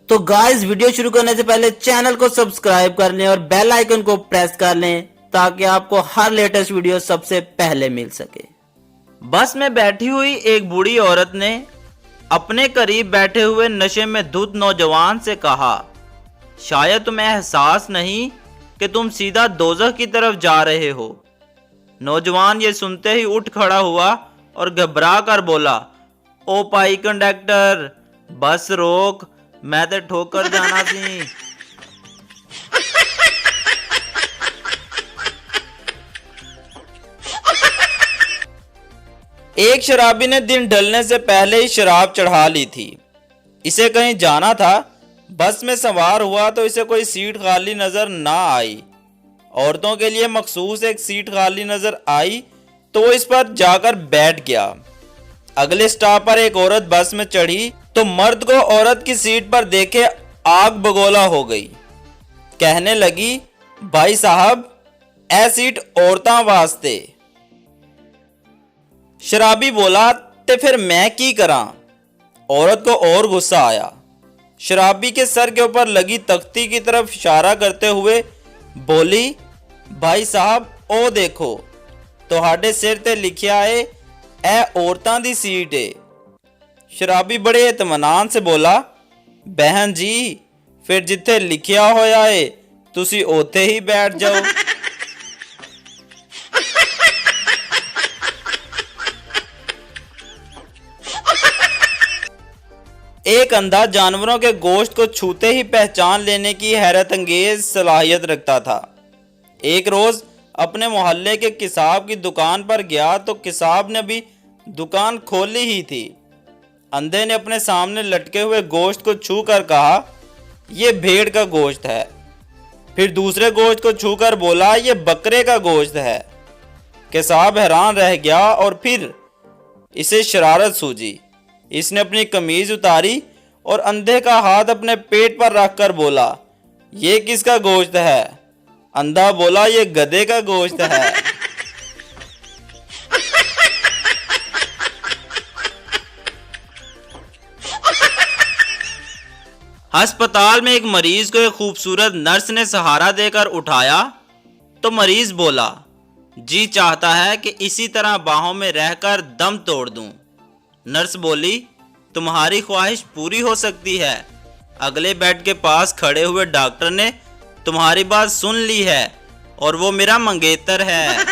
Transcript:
तो guys video शुरू करने से पहले चैनल को सब्सक्राइब कर लें और बेल आइकन को प्रेस कर लें ताकि आपको हर लेटेस्ट वीडियो सबसे पहले मिल सके। बस में बैठी हुई एक बूढ़ी औरत ने अपने करीब बैठे हुए नशे में धुत नौजवान से कहा, शायद तुम्हें एहसास नहीं कि तुम सीधा दोज़ख की तरफ जा रहे हो। नौजवान ये सुनते ही उठ खड़ा हुआ और घबरा कर बोला, ओ भाई कंडक्टर, बस रोक, मैं तो ठोकर जाना सी। एक शराबी ने दिन ढलने से पहले ही शराब चढ़ा ली थी। इसे कहीं जाना था। बस में सवार हुआ तो इसे कोई सीट खाली नजर ना आई। औरतों के लिए मखसूस एक सीट खाली नजर आई तो वो इस पर जाकर बैठ गया। अगले स्टॉप पर एक औरत बस में चढ़ी तो मर्द को औरत की सीट पर देखे आग बगोला हो गई। कहने लगी, भाई साहब, ए सीट औरतां वास्ते। शराबी बोला, ते फिर मैं की करा। औरत को और गुस्सा आया। शराबी के सर के ऊपर लगी तख्ती की तरफ इशारा करते हुए बोली, भाई साहब, ओ देखो, तुहाडे सिर ते लिखिया है ए औरतां दी सीट है। शराबी बड़े इत्मीनान से बोला, बहन जी, फिर जिथे लिखिया होया है तुसी ओथे ही बैठ जाओ। एक अंधा जानवरों के गोश्त को छूते ही पहचान लेने की हैरत अंगेज सलाहियत रखता था। एक रोज अपने मोहल्ले के किसाब की दुकान पर गया तो किसाब ने भी दुकान खोली ही थी। अंधे ने अपने सामने लटके हुए गोश्त को छू कर कहा, यह भेड़ का गोश्त है। फिर दूसरे गोश्त को छूकर बोला, यह बकरे का गोश्त है। किसाब हैरान रह गया और फिर इसे शरारत सूझी। इसने अपनी कमीज उतारी और अंधे का हाथ अपने पेट पर रखकर बोला, ये किसका गोश्त है? अंधा बोला, ये गधे का गोश्त है। अस्पताल में एक मरीज को एक खूबसूरत नर्स ने सहारा देकर उठाया तो मरीज बोला, जी चाहता है कि इसी तरह बाहों में रहकर दम तोड़ दूं। नर्स बोली, तुम्हारी ख्वाहिश पूरी हो सकती है। अगले बेड के पास खड़े हुए डॉक्टर ने तुम्हारी बात सुन ली है और वो मेरा मंगेतर है।